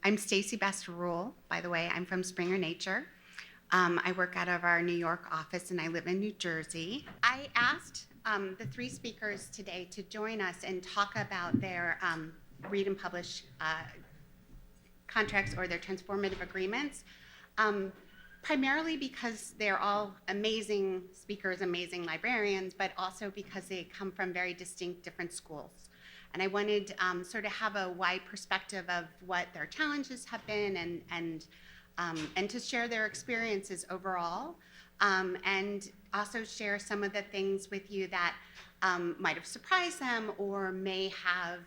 I'm Stacy Best-Rule, by the way. I'm from Springer Nature. I work out of our New York office and I live in New Jersey. I asked the three speakers today to join us and talk about their read and publish contracts or their transformative agreements, primarily because they're all amazing speakers, amazing librarians, but also because they come from very distinct different schools. And I wanted sort of have a wide perspective of what their challenges have been and to share their experiences overall, and also share some of the things with you that might have surprised them or may have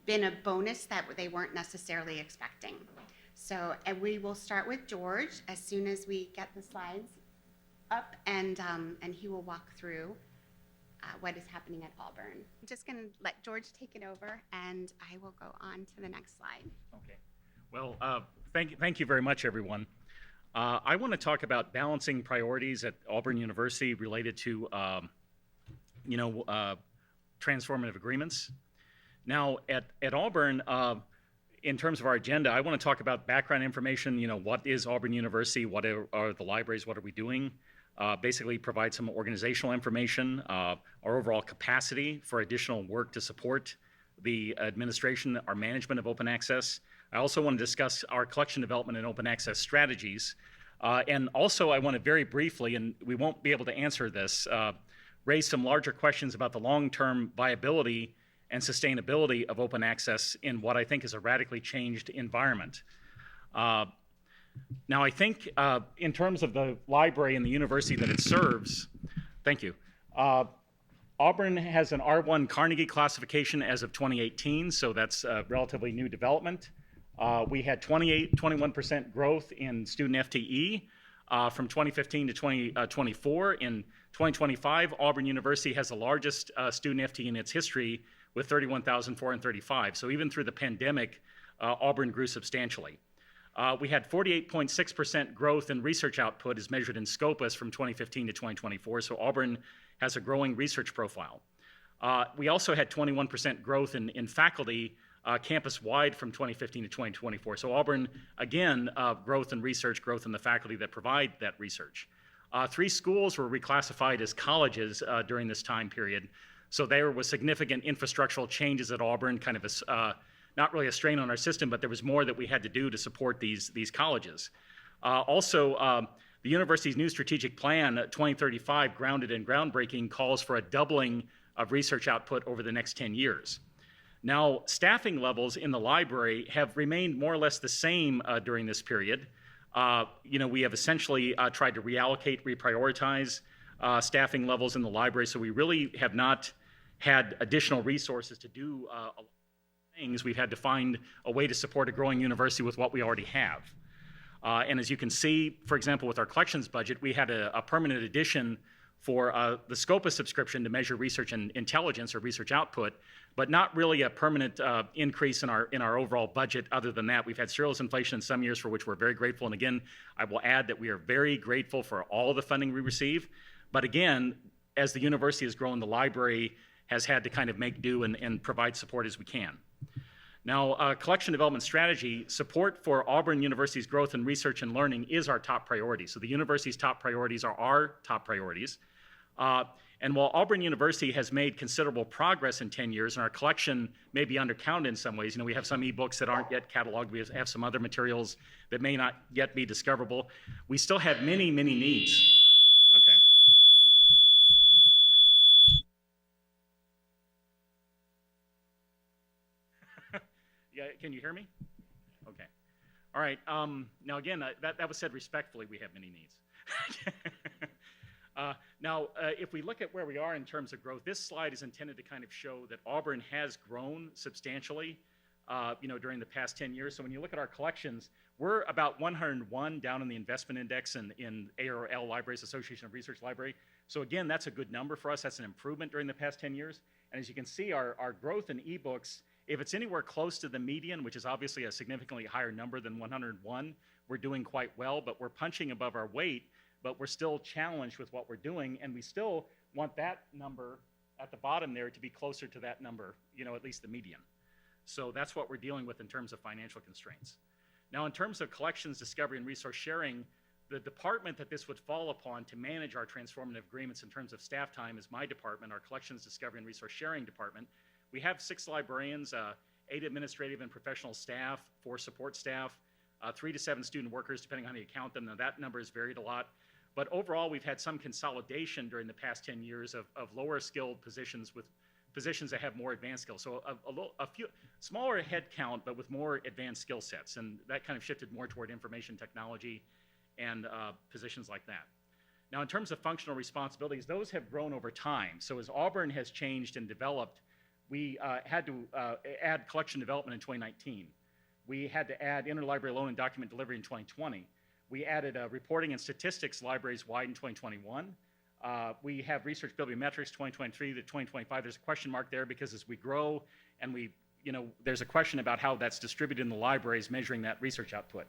been a bonus that they weren't necessarily expecting. So we will start with George as soon as we get the slides up, and he will walk through what is happening at Auburn. I'm just going to let George take it over, and I will go on to the next slide. Okay. Well, thank you very much, everyone. I want to talk about balancing priorities at Auburn University related to, transformative agreements. Now, at Auburn, in terms of our agenda, I want to talk about background information. What is Auburn University? What are the libraries? What are we doing? Basically provide some organizational information, our overall capacity for additional work to support the administration, our management of open access. I also want to discuss our collection development and open access strategies. And also I want to very briefly, and we won't be able to answer this, raise some larger questions about the long-term viability and sustainability of open access in what I think is a radically changed environment. Now, I think in terms of the library and the university that it serves, thank you. Auburn has an R1 Carnegie classification as of 2018, so that's a relatively new development. We had 21% growth in student FTE from 2015 to 2024. In 2025, Auburn University has the largest student FTE in its history with 31,435. So even through the pandemic, Auburn grew substantially. We had 48.6% growth in research output as measured in Scopus from 2015 to 2024, so Auburn has a growing research profile. We also had 21% growth in faculty campus-wide from 2015 to 2024. So Auburn, again, growth in research, growth in the faculty that provide that research. 3 schools were reclassified as colleges during this time period, so there was significant infrastructural changes at Auburn, kind of not really a strain on our system, but there was more that we had to do to support these colleges. Also, the university's new strategic plan, 2035, grounded in groundbreaking, calls for a doubling of research output over the next 10 years. Now, staffing levels in the library have remained more or less the same during this period. We have essentially tried to reallocate, reprioritize staffing levels in the library, so we really have not had additional resources to do a lot of things. We've had to find a way to support a growing university with what we already have. And as you can see, for example, with our collections budget, we had a permanent addition for the Scopus subscription to measure research and intelligence or research output, but not really a permanent increase in our overall budget. Other than that, we've had serious inflation in some years for which we're very grateful. And again, I will add that we are very grateful for all the funding we receive. But again, as the university has grown, the library has had to kind of make do and provide support as we can. Now, collection development strategy, support for Auburn University's growth in research and learning is our top priority. So the university's top priorities are our top priorities. And while Auburn University has made considerable progress in 10 years, and our collection may be undercounted in some ways, we have some ebooks that aren't yet cataloged, we have some other materials that may not yet be discoverable, we still have many, many needs. Okay. Yeah, can you hear me? Okay. All right. Now, again, that was said respectfully, we have many needs. Now, if we look at where we are in terms of growth, this slide is intended to kind of show that Auburn has grown substantially, during the past 10 years. So when you look at our collections, we're about 101 down in the investment index in ARL Libraries, Association of Research Library. So again, that's a good number for us. That's an improvement during the past 10 years. And as you can see, our growth in ebooks, if it's anywhere close to the median, which is obviously a significantly higher number than 101, we're doing quite well, but we're punching above our weight, but we're still challenged with what we're doing, and we still want that number at the bottom there to be closer to that number, at least the median. So that's what we're dealing with in terms of financial constraints. Now, in terms of collections, discovery, and resource sharing, the department that this would fall upon to manage our transformative agreements in terms of staff time is my department, our collections, discovery, and resource sharing department. We have 6 librarians, 8 administrative and professional staff, 4 support staff, 3 to 7 student workers, depending on how you count them. Now, that number has varied a lot. But overall, we've had some consolidation during the past 10 years of lower skilled positions with positions that have more advanced skills. So a few smaller head count, but with more advanced skill sets. And that kind of shifted more toward information technology and positions like that. Now, in terms of functional responsibilities, those have grown over time. So as Auburn has changed and developed, we had to add collection development in 2019. We had to add interlibrary loan and document delivery in 2020. We added reporting and statistics libraries wide in 2021. We have research bibliometrics 2023 to 2025. There's a question mark there because as we grow and there's a question about how that's distributed in the libraries, measuring that research output.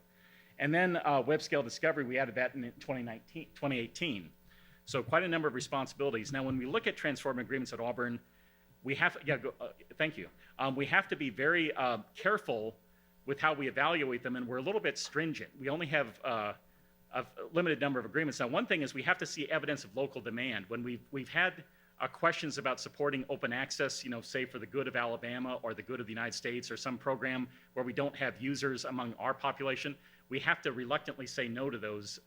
And then web scale discovery, we added that in 2018. So quite a number of responsibilities. Now, when we look at transformative agreements at Auburn, we have, thank you. We have to be very careful with how we evaluate them, and we're a little bit stringent. We only have a limited number of agreements. Now, one thing is we have to see evidence of local demand. When we've had questions about supporting open access, say for the good of Alabama or the good of the United States or some program where we don't have users among our population, we have to reluctantly say no to those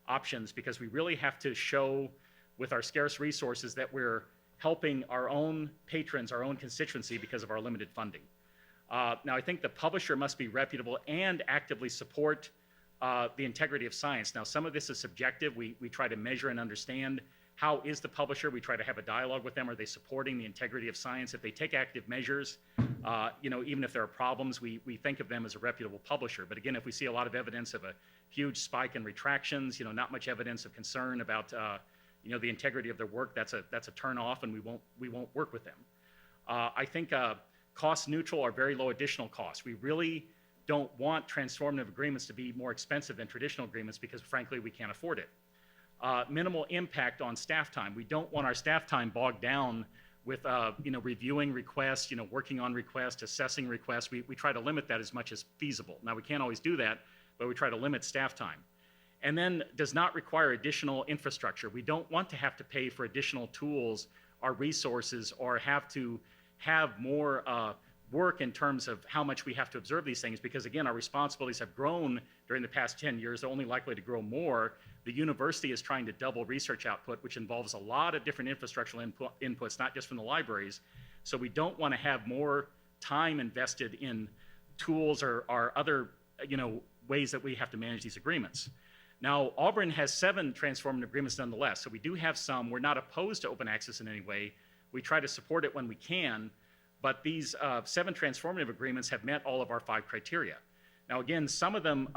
options because we really have to show with our scarce resources that we're helping our own patrons, our own constituency because of our limited funding. Now, I think the publisher must be reputable and actively support the integrity of science. Now, some of this is subjective. We try to measure and understand how is the publisher. We try to have a dialogue with them. Are they supporting the integrity of science? If they take active measures, even if there are problems, we think of them as a reputable publisher. But again, if we see a lot of evidence of a huge spike in retractions, not much evidence of concern about the integrity of their work, that's a turn off, and we won't work with them. I think cost neutral or very low additional costs. We really don't want transformative agreements to be more expensive than traditional agreements because, frankly, we can't afford it. Minimal impact on staff time. We don't want our staff time bogged down with reviewing requests, working on requests, assessing requests. We try to limit that as much as feasible. Now, we can't always do that, but we try to limit staff time. And then does not require additional infrastructure. We don't want to have to pay for additional tools or resources or have to have more work in terms of how much we have to observe these things because, again, our responsibilities have grown during the past 10 years. They're only likely to grow more. The university is trying to double research output, which involves a lot of different infrastructural inputs, not just from the libraries. So we don't want to have more time invested in tools or other ways that we have to manage these agreements. Now, Auburn has 7 transformative agreements nonetheless, so we do have some. We're not opposed to open access in any way. We try to support it when we can, but these 7 transformative agreements have met all of our 5 criteria. Now, again, some of them,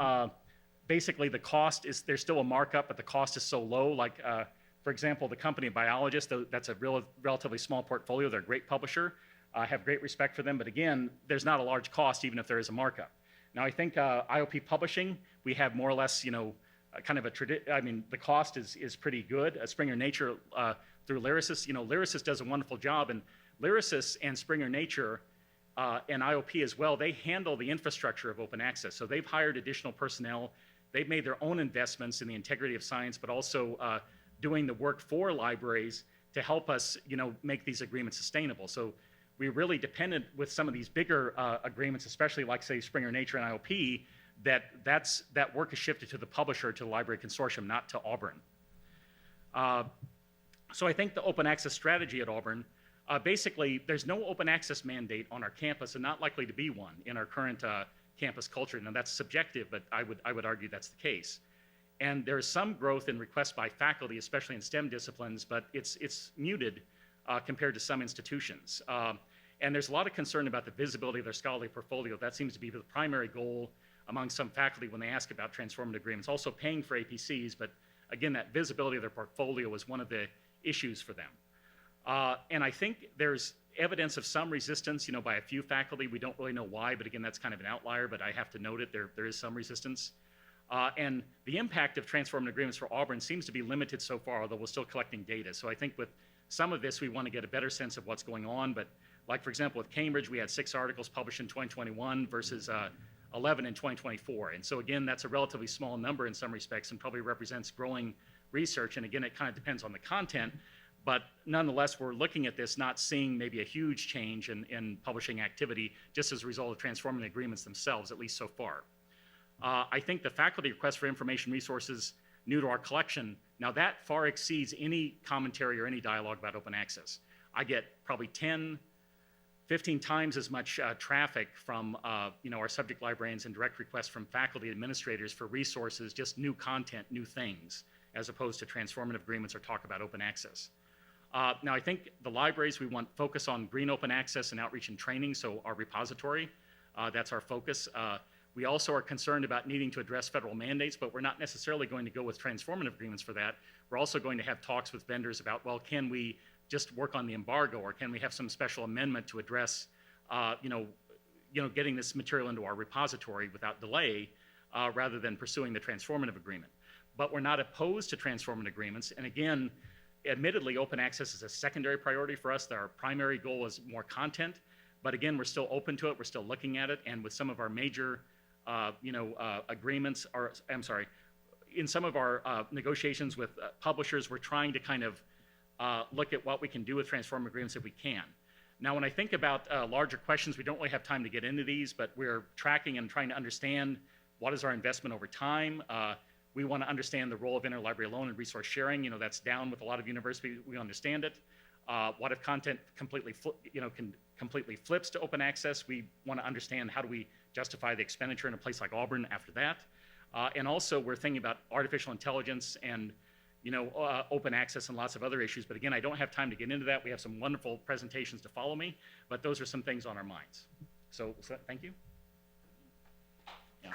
basically the cost is, there's still a markup, but the cost is so low. Like, for example, the company Biologist, that's a relatively small portfolio. They're a great publisher. I have great respect for them, but again, there's not a large cost even if there is a markup. Now, I think IOP Publishing, we have more or less, kind of the cost is pretty good. Springer Nature through Lyrasis, Lyrasis does a wonderful job, and Lyrasis and Springer Nature and IOP as well, they handle the infrastructure of open access. So they've hired additional personnel. They've made their own investments in the integrity of science, but also doing the work for libraries to help us, make these agreements sustainable. So we're really dependent with some of these bigger agreements, especially like, say, Springer Nature and IOP, that work is shifted to the publisher, to the library consortium, not to Auburn. So I think the open access strategy at Auburn, basically, there's no open access mandate on our campus and not likely to be one in our current campus culture. Now, that's subjective, but I would argue that's the case. And there's some growth in requests by faculty, especially in STEM disciplines, but it's muted compared to some institutions. And there's a lot of concern about the visibility of their scholarly portfolio. That seems to be the primary goal among some faculty when they ask about transformative agreements. Also paying for APCs, but again, that visibility of their portfolio is one of the issues for them. And I think there's evidence of some resistance, by a few faculty. We don't really know why, but again, that's kind of an outlier, but I have to note it, there is some resistance. And the impact of transformative agreements for Auburn seems to be limited so far, although we're still collecting data. So I think with some of this, we want to get a better sense of what's going on, but Like, for example, with Cambridge, we had 6 articles published in 2021 versus 11 in 2024. And so again, that's a relatively small number in some respects and probably represents growing research. And again, it kind of depends on the content. But nonetheless, we're looking at this, not seeing maybe a huge change in publishing activity just as a result of transformative agreements themselves, at least so far. I think the faculty request for information resources new to our collection, now that far exceeds any commentary or any dialogue about open access. I get probably 10, 15 times as much traffic from our subject librarians and direct requests from faculty administrators for resources, just new content, new things, as opposed to transformative agreements or talk about open access. Now I think the libraries, we want focus on green open access and outreach and training, so our repository, that's our focus. We also are concerned about needing to address federal mandates, but we're not necessarily going to go with transformative agreements for that. We're also going to have talks with vendors about, well, can we just work on the embargo, or can we have some special amendment to address, getting this material into our repository without delay, rather than pursuing the transformative agreement. But we're not opposed to transformative agreements, and again, admittedly, open access is a secondary priority for us. Our primary goal is more content, but again, we're still open to it. We're still looking at it, and with some of our major, agreements, or I'm sorry, in some of our negotiations with publishers, we're trying to kind of look at what we can do with transformative agreements if we can. Now, when I think about larger questions, we don't really have time to get into these, but we're tracking and trying to understand what is our investment over time. We want to understand the role of interlibrary loan and resource sharing. That's down with a lot of universities. We understand it. What if content completely flips to open access? We want to understand how do we justify the expenditure in a place like Auburn after that. And also, we're thinking about artificial intelligence and open access and lots of other issues. But again, I don't have time to get into that. We have some wonderful presentations to follow me, but those are some things on our minds. So thank you. Yeah.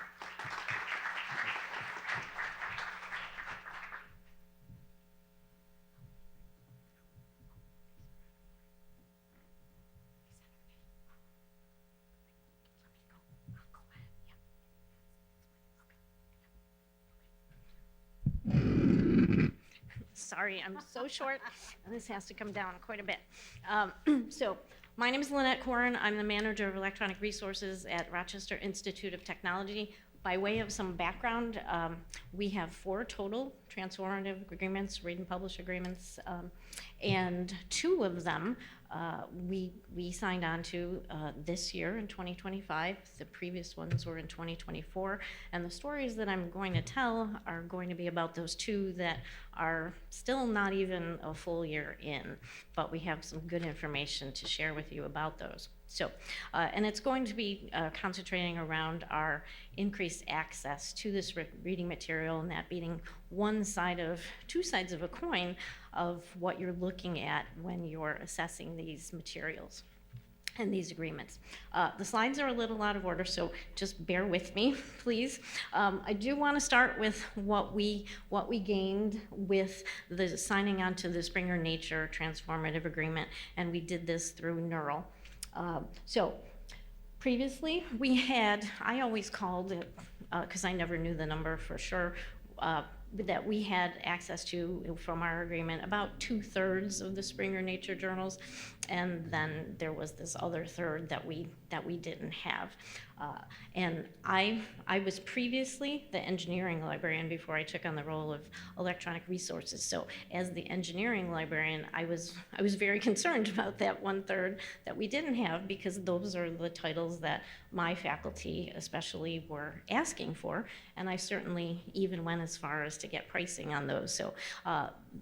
Sorry, I'm so short, and this has to come down quite a bit. So, my name is Lynette Corin. I'm the manager of electronic resources at Rochester Institute of Technology. By way of some background, we have 4 total transformative agreements, read and publish agreements, and 2 of them we signed on to this year in 2025. The previous ones were in 2024, and the stories that I'm going to tell are going to be about those 2 that are still not even a full year in, but we have some good information to share with you about those. So, and it's going to be concentrating around our increased access to this reading material, and that being 2 sides of a coin of what you're looking at when you're assessing these materials and these agreements. The slides are a little out of order, so just bear with me, please. I do want to start with what we gained with the signing on to the Springer Nature Transformative Agreement, and we did this through Neural. So previously we had, I always called it, because I never knew the number for sure, that we had access to from our agreement about 2/3 of the Springer Nature journals, and then there was this other third that we didn't have. And I was previously the engineering librarian before I took on the role of electronic resources. So as the engineering librarian, I was very concerned about that 1/3 that we didn't have, because those are the titles that my faculty especially were asking for, and I certainly even went as far as to get pricing on those. So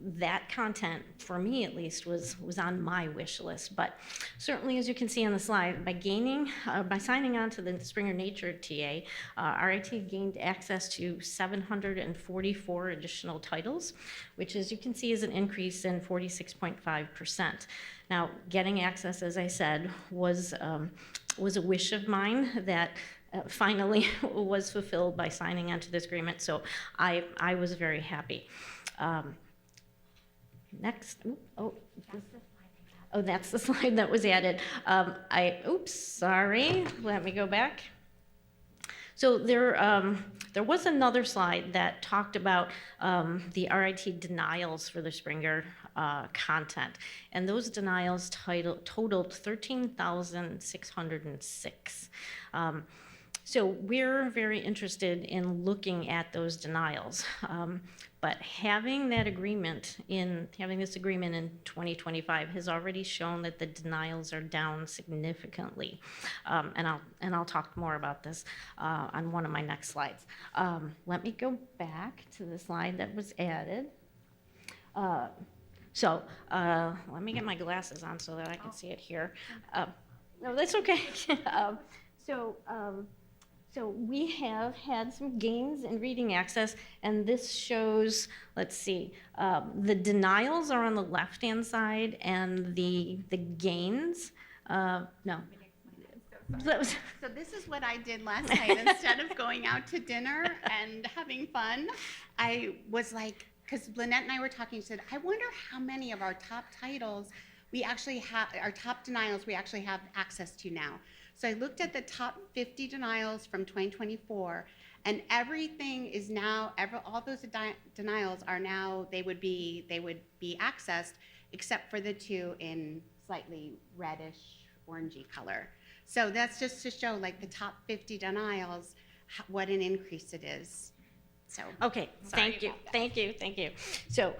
that content, for me at least, was on my wish list. But certainly, as you can see on the slide, by signing on to the Springer Nature TA, RIT gained access to 744 additional titles, which, as you can see, is an increase in 46.5%. Now, getting access, as I said, was a wish of mine that finally was fulfilled by signing onto this agreement. So I was very happy. Next, that's the slide that was added. Sorry, let me go back. So there was another slide that talked about the RIT denials for the Springer content, and those denials totaled 13,606. So we're very interested in looking at those denials. But having this agreement in 2025 has already shown that the denials are down significantly. And I'll talk more about this on one of my next slides. Let me go back to the slide that was added. Let me get my glasses on so that I can see it here. No, that's okay. So we have had some gains in reading access, and this shows, let's see, the denials are on the left-hand side, and the gains, no. So this is what I did last night. Instead of going out to dinner and having fun, I was like, because Lynette and I were talking, she said, I wonder how many of our top titles we actually have, our top denials we actually have access to now. So I looked at the top 50 denials from 2024, and everything is now, all those denials are now, they would be accessed, except for the two in slightly reddish, orangey color. So that's just to show like the top 50 denials, what an increase it is. So Okay, sorry thank you, about that. thank you, thank you. So.